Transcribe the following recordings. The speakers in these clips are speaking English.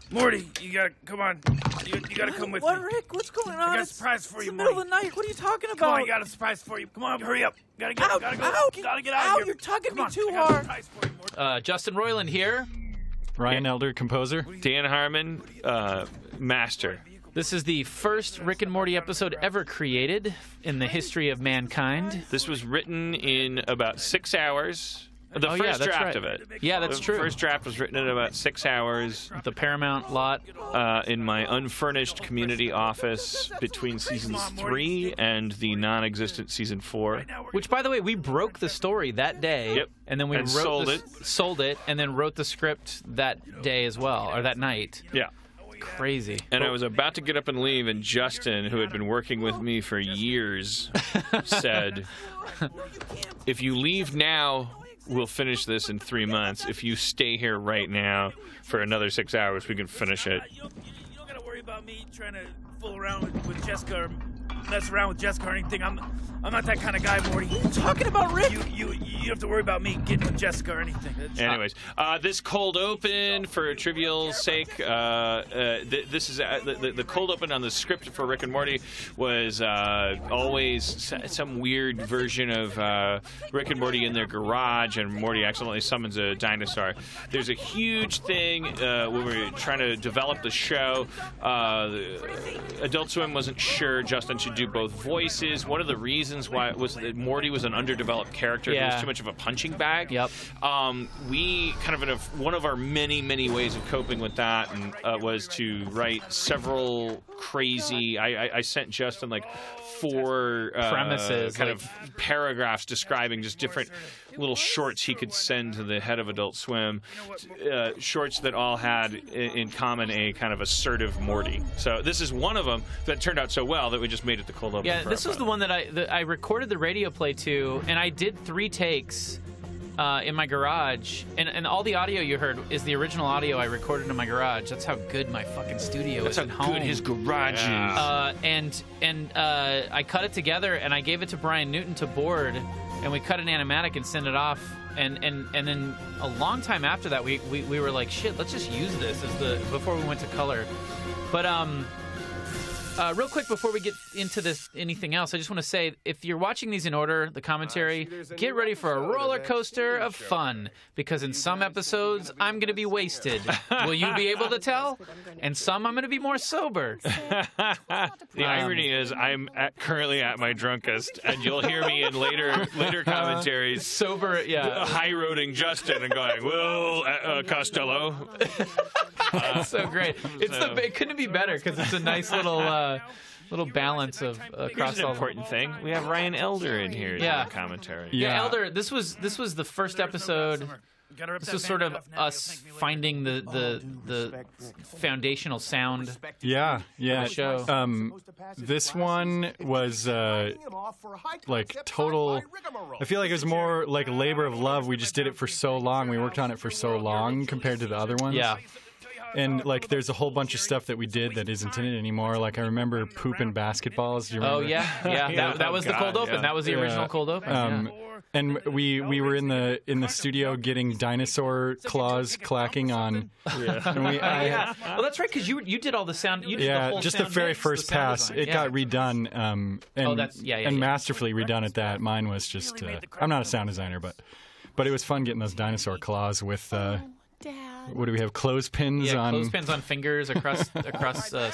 Morty, you gotta come on. You gotta come with me. What, Rick? What's going on? I got a surprise for you, Morty. It's the middle of the night. What are you talking about? Come on, I got a surprise for you. Come on, hurry up. Gotta get out of here. You're tugging me too I got a hard. surprise for you, Morty. Justin Roiland here. Ryan Elder, composer. Dan Harmon, master. This is the first Rick and Morty episode ever created in the history of mankind. This was written in about 6 hours. The first draft of it. Yeah, that's true. The first draft was written in about 6 hours. The Paramount lot. In my unfurnished community office between seasons 3 and the non-existent season 4. Which, by the way, we broke the story that day. Yep. And then we sold it, and then wrote the script that day as well, or that night. Yeah. Crazy. And I was about to get up and leave, and Justin, who had been working with me for years, said, if you leave now, we'll finish this in 3 months. If you stay here right now for another 6 hours, we can finish it. You don't gotta worry about me trying to fool around with Jessica or mess around with Jessica or anything. I'm not that kind of guy, Morty. What are you talking about, Rick? You don't have to worry about me getting with Jessica or anything. Anyways, this cold open, for trivial sake, this is the cold open on the script for Rick and Morty was always some weird version of Rick and Morty in their garage, and Morty accidentally summons a dinosaur. There's a huge thing when we were trying to develop the show. Adult Swim wasn't sure Justin should do both voices. One of the reasons why was that Morty was an underdeveloped character. Yeah. He was too much of a punching bag. Yep. We kind of one of our many ways of coping with that and was to write several crazy. I sent Justin like 4 premises, kind of paragraphs describing just different little shorts he could send to the head of Adult Swim, shorts that all had in common a kind of assertive Morty. So this is one of them that turned out so well that we just made it the cold open. Yeah, this was the one that I recorded the radio play to, and I did 3 takes in my garage, and all the audio you heard is the original audio I recorded in my garage. That's how good my fucking studio is at home. That's how good his garage is. And I cut it together, and I gave it to Brian Newton to board, and we cut an animatic and sent it off. And then a long time after that, we were like, shit, let's just use this before we went to color. But real quick before we get into anything else, I just want to say, if you're watching these in order, the commentary, get ready for a roller coaster of fun, because in some episodes, I'm going to be wasted. Will you be able to tell? And some, I'm going to be more sober. The irony is I'm currently at my drunkest, and you'll hear me in later commentaries sober, yeah, high-roading Justin and going, well, Costello. That's so great. It couldn't be better, because it's a nice little balance of across Here's an important thing. We have Ryan Elder in here doing commentary. Yeah, Elder, this was the first episode. This was sort of us finding the foundational sound. Yeah. Of the show. This one was like total. I feel like it was more like a labor of love. We just did it for so long. We worked on it for so long compared to the other ones. Yeah. And, like, there's a whole bunch of stuff that we did that isn't in it anymore. Like, I remember pooping basketballs. Do you remember? Oh, yeah. That was the cold open. Yeah. That was the original cold open. And we were in the studio getting dinosaur claws clacking on. Yeah. Well, that's right, because you did all the sound. You did the whole just sound the very mix, first pass. It got redone. And masterfully redone at that. Mine was just. I'm not a sound designer, but it was fun getting those dinosaur claws with. Dad. What do we have? Clothespins on. Clothespins on fingers across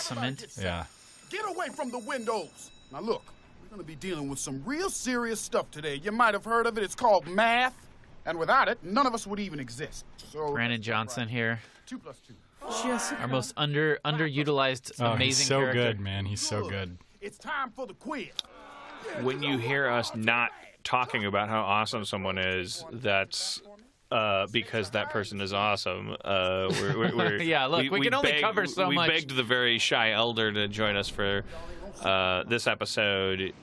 cement. Yeah. Get away from the windows. Now look, we're going to be dealing with some real serious stuff today. You might have heard of it. It's called math. And without it, none of us would even exist. So Brandon Johnson here. 2 + 2. Jessica. Our most underutilized, amazing he's so character. good, man. He's so good. It's time for the quiz. When you hear us not talking about how awesome someone is, that's because that person is awesome. Yeah, look, we can only cover so much. We begged the very shy Elder to join us for this episode.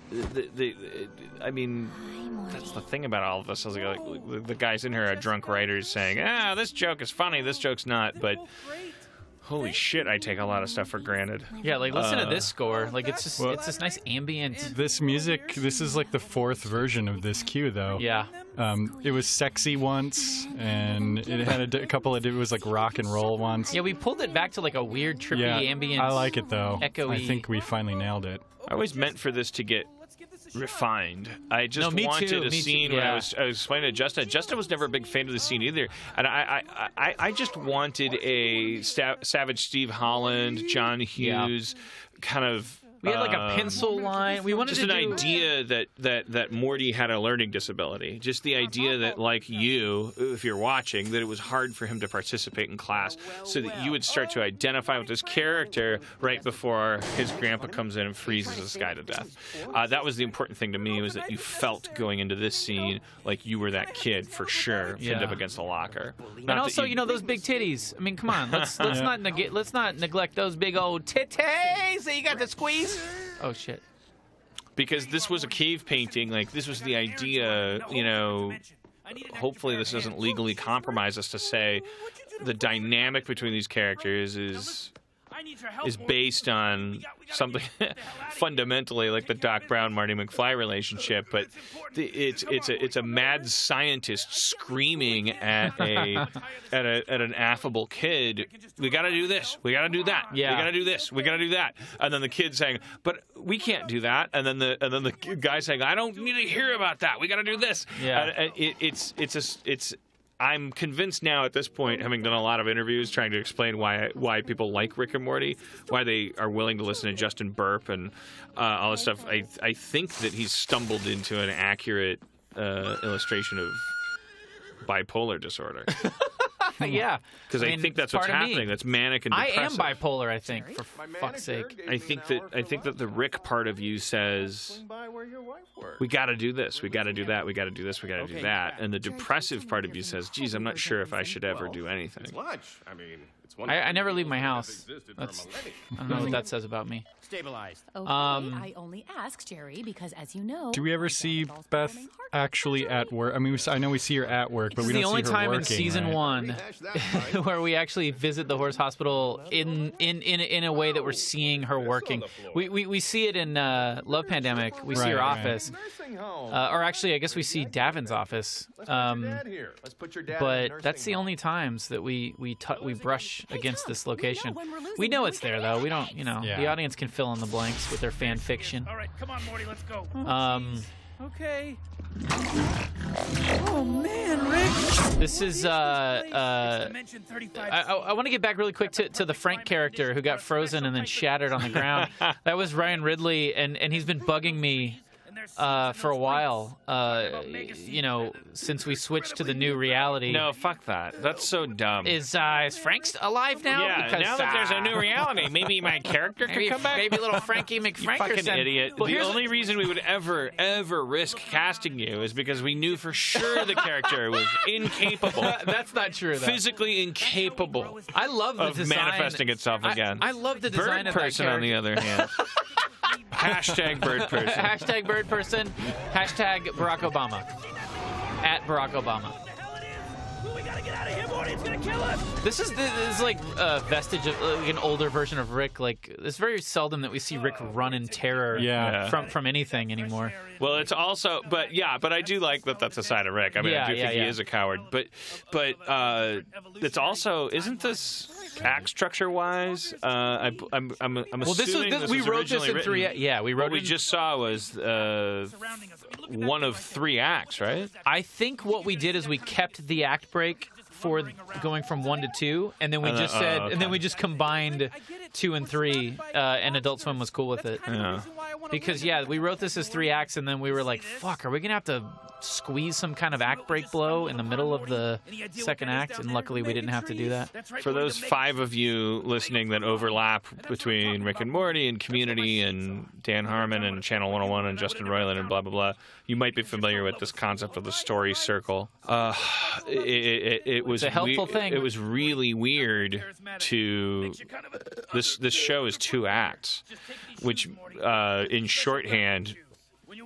I mean, that's the thing about all of us. The guys in here are drunk writers saying, this joke is funny, this joke's not. But Holy shit, I take a lot of stuff for granted. Yeah, like listen to this score. Like it's just it's this nice ambient. This music, this is like the 4th version of this cue, though. Yeah. It was sexy once, and it had a couple of, it was like rock and roll once. Yeah, we pulled it back to like a weird, trippy, ambient. I like it, though. Echoey. I think we finally nailed it. I always meant for this to get refined. I just me wanted too, a scene where I was explaining to Justin. Justin was never a big fan of the scene either, and I just wanted a Savage Steve Holland, John Hughes kind of. We had like a pencil line. We wanted just to an do... idea that Morty had a learning disability. Just the idea that, like you, if you're watching, that it was hard for him to participate in class, so that you would start to identify with this character right before his grandpa comes in and freezes this guy to death. That was the important thing to me, was that you felt going into this scene like you were that kid for sure, pinned up against a locker. And also, you know, those big titties. I mean, come on, let's not neglect those big old titties that you got to squeeze. Oh shit. Because this was a cave painting, like this was the idea, you know, hopefully this doesn't legally compromise us to say the dynamic between these characters is based on something fundamentally like the Doc Brown Marty McFly relationship, but it's a mad scientist screaming at an affable kid. We got to do this. We got to do that. Yeah. We got to do this. We got to do that. And then the kid saying, "But we can't do that." And then the guy saying, "I don't need to hear about that. We got to do this." Yeah. And it's. I'm convinced now at this point, having done a lot of interviews trying to explain why people like Rick and Morty, why they are willing to listen to Justin burp and all this stuff. I think that he's stumbled into an accurate illustration of bipolar disorder. Yeah. Because I think that's what's happening. That's manic and depressive. I am bipolar, I think, for fuck's sake. I think that the Rick part of you says, we got to do this, we got to do that, we got to do this, we got to do that, and the depressive part of you says, geez, I'm not sure if I should ever do anything. I never leave my house. I don't know what that says about me. Stabilized. Okay, I only asked Jerry because, as you know, Do we ever see Beth actually at work? I mean, I know we see her at work, but we don't see her working. It's the only time in season right? 1 where we actually visit the horse hospital in a way that we're seeing her working. We see it in Love Pandemic. We see her office. Or actually, I guess we see Davin's office. But that's the only times that we brush against this location. We know it's there, though. We don't, the audience can fill in the blanks with their fan fiction. All right, come on, Morty, let's go. Okay. Oh man, Rick. This is Dimension 35. I want to get back really quick to the Frank character who got frozen and then shattered on the ground. That was Ryan Ridley, and he's been bugging me for a while, since we switched to the new reality. No, fuck that. That's so dumb. Is Frank alive now? Yeah, because, now that there's a new reality, maybe my character could come back? Maybe little Frankie McFrankerson. Fucking idiot. Well, the only reason we would ever risk casting you is because we knew for sure the character was incapable. That's not true, though. Physically incapable I love the of design. manifesting itself again. I love the design Bird of that person, on the character. other hand. Hashtag bird person. Hashtag bird person. Hashtag Barack Obama. At Barack Obama. We gotta get out of here, Morty. It's gonna kill us. This is like a vestige of like an older version of Rick. Like, it's very seldom that we see Rick run in terror from anything anymore. Well, it's also, but I do like that that's a side of Rick. I mean, I do think he is a coward. But it's also, isn't this act structure wise? I'm assuming this we was wrote this in originally 3. written. Yeah, we wrote. What we just saw was one of 3 acts, right? I think what we did is we kept the act break for going from 1 to 2, and then we just said, and then we just combined 2 and 3, and Adult Swim was cool with it. Yeah. Because we wrote this as 3 acts, and then we were like, "Fuck, are we gonna have to squeeze some kind of act break blow in the middle of the second act?" And luckily, we didn't have to do that. For those 5 of you listening that overlap between Rick and Morty and Community and Dan Harmon and Channel 101 and Justin Roiland and blah blah blah, you might be familiar with this concept of the story circle. It was a helpful thing. It was really weird to this show is 2 acts, which in shorthand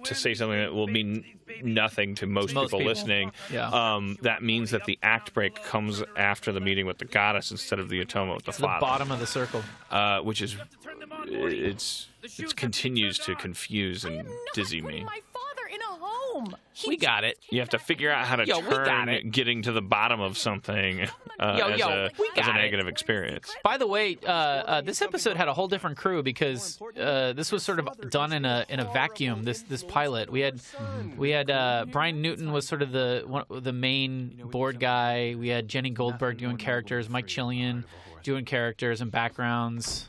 to say something that will mean nothing to most people listening, that means that the act break comes after the meeting with the goddess instead of the atonement with the father. The bottom of the circle. Which is, it continues to confuse and dizzy me. My father in a home. We got it. You have to figure out how to turn getting to the bottom of something as a negative experience. By the way, this episode had a whole different crew because this was sort of done in a vacuum. This pilot, we had Brian Newton was sort of the main board guy. We had Jenny Goldberg doing characters, Mike Chillian doing characters and backgrounds.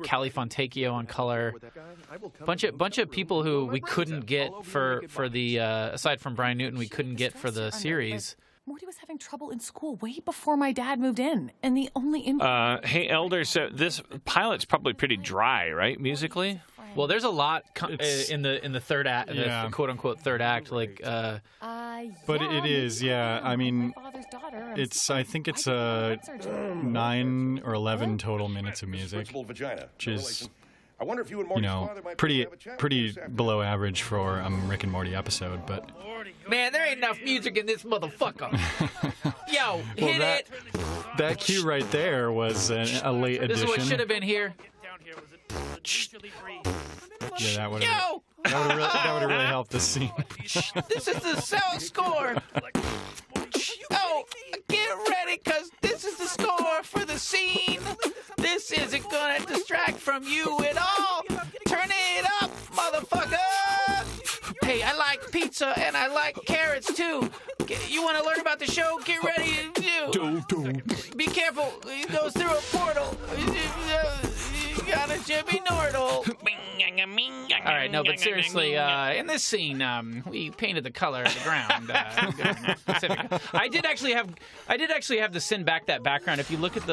Callie Fontecchio on color, bunch of people who we couldn't get for the aside from Brian Newton, we couldn't get for the series. Morty was having trouble in school way before my dad moved in, and the only hey Elder, so this pilot's probably pretty dry, right, musically? Well, there's a lot in the third act, the quote unquote third act, like. But it is, yeah. I mean, I think it's 9 or 11 total minutes of music, which is, pretty below average for a Rick and Morty episode. But man, there ain't enough music in this motherfucker. Yo, hit it. That cue right there was a late addition. This is what should have been here. Yeah, that would have really helped the scene. This is the sound score. Oh, get ready, because this is the score for the scene. This isn't going to distract from you at all. Turn it up, motherfucker. Hey, I like pizza, and I like carrots, too. You want to learn about the show? Get ready to do. Be careful. It goes through a portal. You got a Jimmy Nordle. All right, no, but seriously, in this scene, we painted the color of the ground. I did actually have to send back that background. If you look at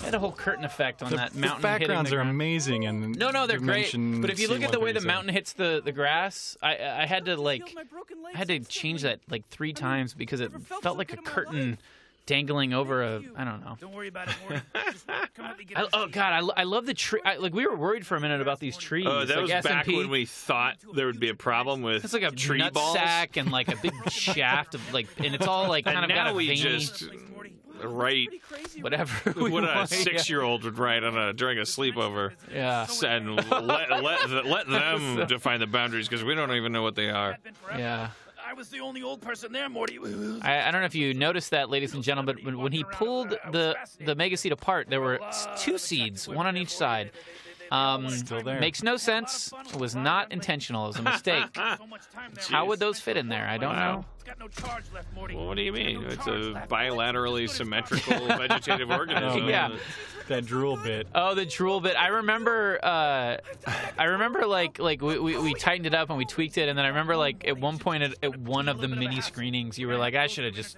I had a whole curtain effect on that mountain. The backgrounds are amazing, and no, they're great. But if you look at the way the mountain hits the grass, I had to change that like 3 times because it felt like a curtain dangling over I don't know. Don't worry about it, Morty. Just come up and get Oh God, I love the tree. We were worried for a minute about these trees. Oh, that was back SMP. when we thought there would be a problem with It's like a tree nut balls. sack and like a big shaft of like, and it's all like kind And of got now a we veiny, just write whatever. we what a want. 6-year-old would write during a sleepover. Yeah. And let them define the boundaries because we don't even know what they are. Yeah. I was the only old person there, Morty. I don't know if you noticed that, ladies and gentlemen, but when he pulled the mega seed apart, there were 2 seeds, one on each side. Still there. Makes no sense. It was not intentional. It was a mistake. How would those fit in there? I don't know. It's got no charge left, Morty. Well, what do you mean? It's a bilaterally symmetrical vegetative organism. Yeah. That drool bit. Oh, the drool bit. I remember like we tightened it up and we tweaked it, and then I remember like at one point at one of the mini screenings, you were like, I should have just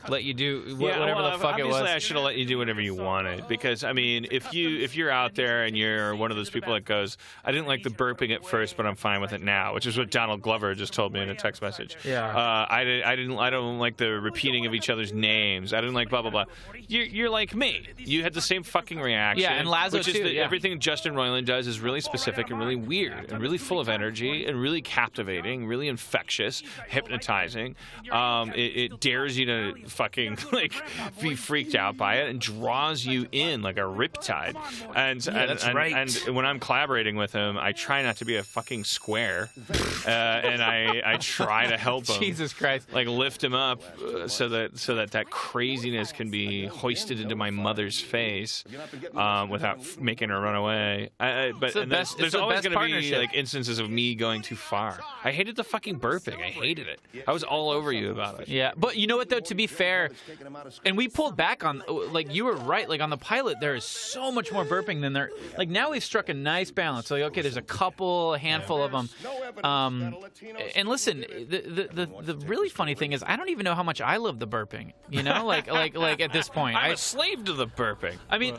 let you do whatever the fuck it was. Obviously, I should have let you do whatever you wanted because I mean, if you're out there and you're one of those people that goes, I didn't like the burping at first, but I'm fine with it now, which is what Donald Glover just told me in a text message. Yeah. I don't like the repeating of each other's names. I didn't like blah blah blah. You're like me. You had the same fucking reaction. Yeah, and Lazo which is too, that yeah. Everything Justin Roiland does is really specific and really weird and really full of energy and really captivating, really infectious, hypnotizing. It dares you to fucking like be freaked out by it and draws you in like a riptide. And when I'm collaborating with him, I try not to be a fucking square, and I try to help him. Jesus Christ! Like lift him up so that craziness can be hoisted into my mother's face without making her run away. There's always going to be like instances of me going too far. I hated the fucking burping. I hated it. I was all over you about it. Yeah, but you know what though? To be fair, and we pulled back on like you were right. Like on the pilot, there is so much more burping than there. Like now we've struck a nice balance. Like okay, there's a handful of them. And listen, the really funny thing is I don't even know how much I love the burping. You know, like at this point, I'm a slave to the burping. I mean.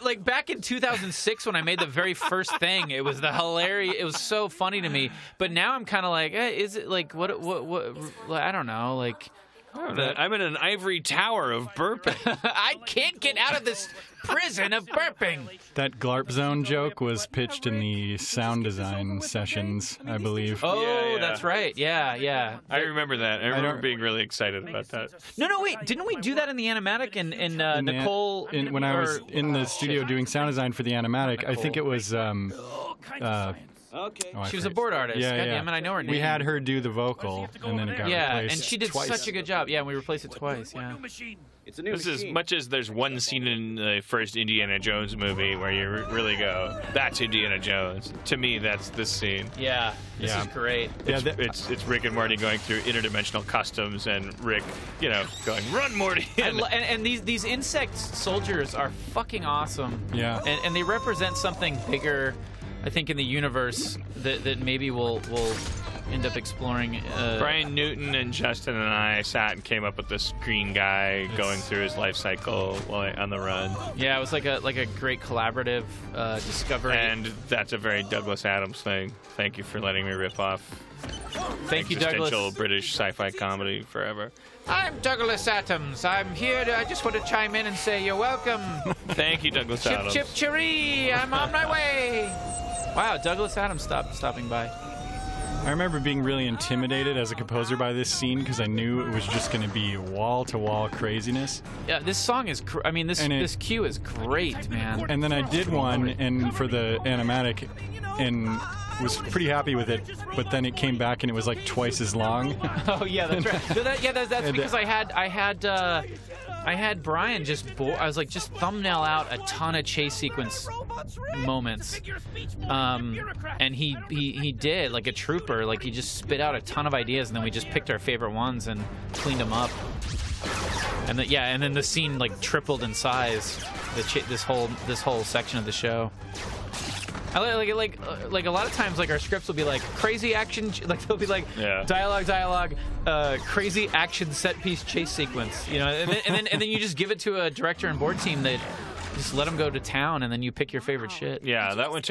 Like back in 2006 when I made the very first thing, it was it was so funny to me. But now I'm kind of like, is it like what? I don't know. Like, I'm in an ivory tower of burping. I can't get out of this prison of burping. That Glarp Zone joke was pitched in the sound design sessions, I believe. Oh, Yeah, yeah. that's right. Yeah. I remember that. I remember being really excited about that. No, wait. Didn't we do that in the animatic? And Nicole... When I was in the studio doing sound design for the animatic, I think it was... She was a board artist. Yeah, God damn it, I know her name. We had her do the vocal, and then it got replaced and she did twice. such a good job. Yeah, we replaced it twice. Yeah. This is much as there's one scene in the first Indiana Jones movie where you really go, that's Indiana Jones. To me, that's this scene. Yeah, this is great. It's Rick and Morty going through interdimensional customs, and Rick, going, run, Morty! And these insect soldiers are fucking awesome. Yeah. And they represent something bigger, I think, in the universe that maybe we'll end up exploring. Brian Newton and Justin and I sat and came up with this green guy going through his life cycle while on the run. Yeah, it was like a great collaborative discovery. And that's a very Douglas Adams thing. Thank you for letting me rip off. Thank you, Douglas. Existential British sci-fi comedy forever. I'm Douglas Adams. I'm here I just want to chime in and say you're welcome. Thank you, Douglas Chip, Adams. chip, chiree. I'm on my way. Wow, Douglas Adams stopping by. I remember being really intimidated as a composer by this scene because I knew it was just going to be wall-to-wall craziness. Yeah, this song is... this cue is great, man. And then I did one and for the animatic and was pretty happy with it, but then it came back and it was like twice as long. Oh, yeah, that's right. No, that's because I had Brian I was like, just thumbnail out a ton of chase sequence moments, and he did, like a trooper. Like, he just spit out a ton of ideas, and then we just picked our favorite ones and cleaned them up. And then the scene like tripled in size. This whole section of the show. I like a lot of times, like, our scripts will be like crazy action, like they'll be like dialogue, crazy action set piece chase sequence, and then you just give it to a director and board team that just let them go to town, and then you pick your favorite shit. Yeah, that one.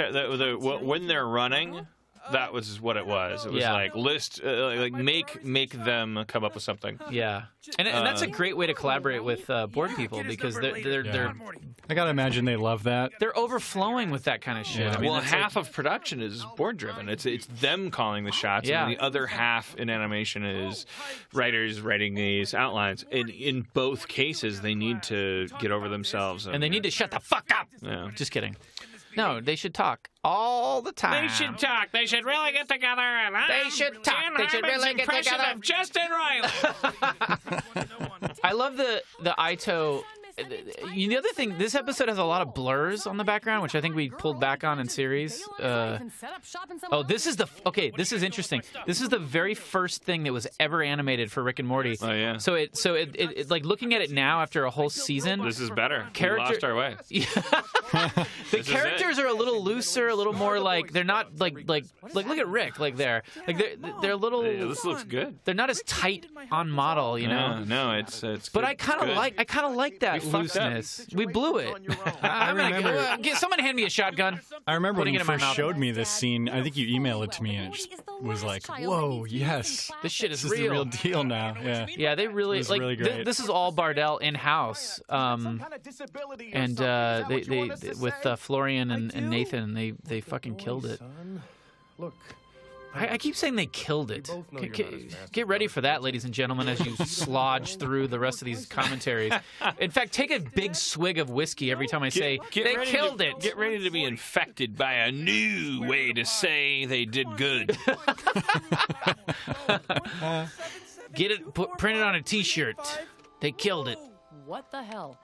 When they're running, that was what it was. It was like list, make them come up with something. Yeah, and that's a great way to collaborate with board people because they're I gotta imagine they love that. They're overflowing with that kind of shit. Yeah. I mean, Well, half of production is board driven. It's them calling the shots, and the other half in animation is writers writing these outlines. In both cases, they need to get over themselves, and they need to shut the fuck up. Yeah. Just kidding. No, they should talk all the time. They should talk. They should really get together. And They should talk. Dan They should Harmon's really get impression together. Of Justin Roiland. I love the Ito. The other thing, this episode has a lot of blurs on the background, which I think we pulled back on in series. This is interesting. This is the very first thing that was ever animated for Rick and Morty. Oh yeah. So it like looking at it now after a whole season. This is better. We lost our way. The characters are a little looser, a little more like they're not like look at Rick like they're a little. Yeah, this looks good. They're not as tight on model, No, it's. But good. I kind of like that looseness. We blew it. Someone hand me a shotgun. I remember when you it in my first mouth. showed me this scene. I think you emailed it to me, and it just was like, "Whoa, yes, This shit is this is the real. real deal now." Yeah. Yeah, they really It was like really great. this is all Bardell in house, and they with Florian and Nathan, they fucking killed it. Look, I keep saying they killed it. Get ready for that, ladies and gentlemen, as you slodge through the rest of these commentaries. In fact, take a big swig of whiskey every time I say they killed it. Get ready to be infected by a new way to say they did good. Get it, print it on a T-shirt. They killed it. What the hell?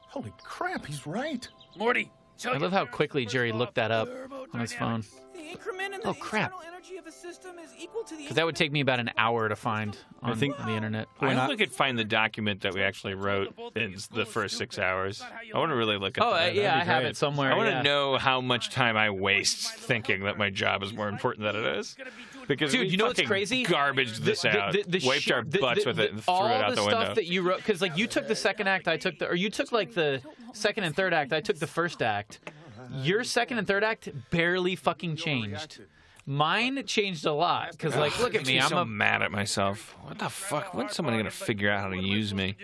Holy crap, he's right. Morty, I love how quickly Jerry looked that up on his phone. the increment in Oh, the crap. internal energy of a system is equal to the Because that would take me about an hour to find on the internet. I hope we could find the document that we actually wrote in the first 6 hours. I want to really look at that. Yeah, I have great. it somewhere. I want to yeah. know how much time I waste thinking that my job is more important than it is. Because Dude, we you know what's fucking crazy? garbaged this out, wiped our butts with it, and threw it out the all the window. stuff that you wrote, because like you took the second act, or you took like the second and third act, I took the first act. Your second and third act barely fucking changed. Mine changed a lot because, like, look at me. I'm so mad at myself. What the fuck? When's somebody gonna figure out how to use me?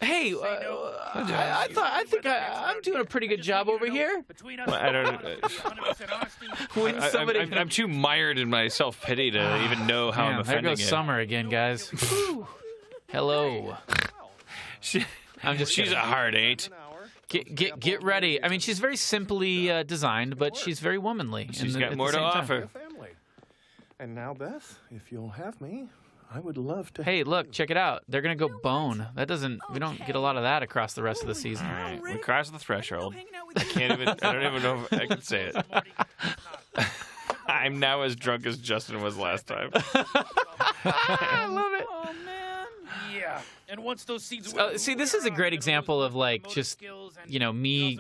Hey, I think I'm doing a pretty good job over here. I don't. When somebody, I'm too mired in my self-pity to even know how I'm there offending goes it. Summer again, guys. Hello. She's kidding. a hard 8. Get ready. I mean, she's very simply designed, but she's very womanly. She's at got the more to same time. offer. And now, Beth, if you'll have me, I would love to. Hey, look, check it out. They're gonna go bone. We don't get a lot of that across the rest of the season. All right, we crossed the threshold. I don't even know if I can say it. I'm now as drunk as Justin was last time. I love it. Oh man. Yeah. And once those seeds. See, this is a great example of like just me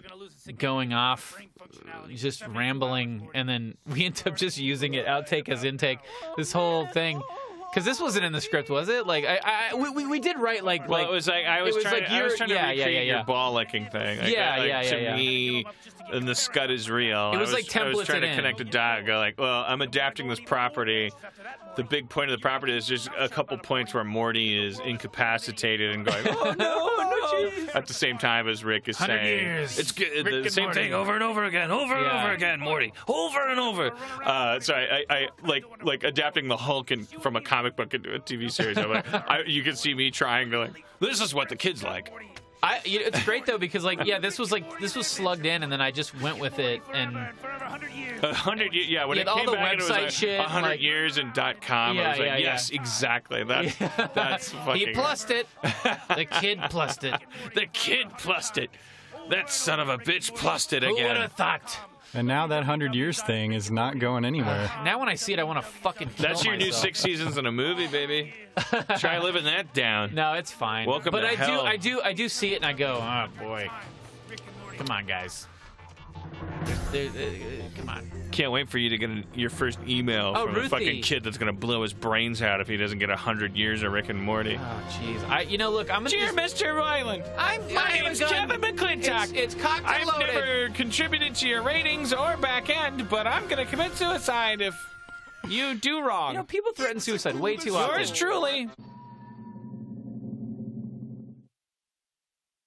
going off, just rambling, and then we end up just using it outtake as intake. This whole thing. Because this wasn't in the script, was it? Like, we did write like. Well, it was like I was trying to recreate your ball licking thing. To me, and the scud is real. It was like templates. I was trying to connect a dot. Go like, well, I'm adapting this property. The big point of the property is just a couple points where Morty is incapacitated and going, oh no. At the same time as Rick is saying, years. it's good. Rick The same Morty. thing over and over again, over and over again, Morty, over and over. So I like adapting the Hulk from a comic book into a TV series. I'm like, you can see me trying to like, this is what the kids like. It's great though because this was slugged in and then I just went with it and 100 years, yeah. When it all came the back, it was website like shit, 100 like- years and .com. I was like, yes, exactly. That's fucking. he plussed it. The kid plussed it. The kid plussed it. That son of a bitch plussed it Who would again. have thought? And now that 100 years thing is not going anywhere. Now when I see it, I want to fucking kill That's your new myself. 6 seasons in a movie, baby. Try living that down. No, it's fine. Welcome but to hell. I do see it and I go, oh boy. Come on, guys. Come on. Can't wait for you to get your first email from a Ruthie. fucking kid that's gonna blow his brains out if he doesn't get 100 years of Rick and Morty. Oh, jeez. Look, I'm gonna. Dear Mr. Roiland, My name's Kevin McClintock. It's cocktail I've loaded. never contributed to your ratings or back end, but I'm gonna commit suicide if you do wrong. People threaten suicide way too often. Yours truly,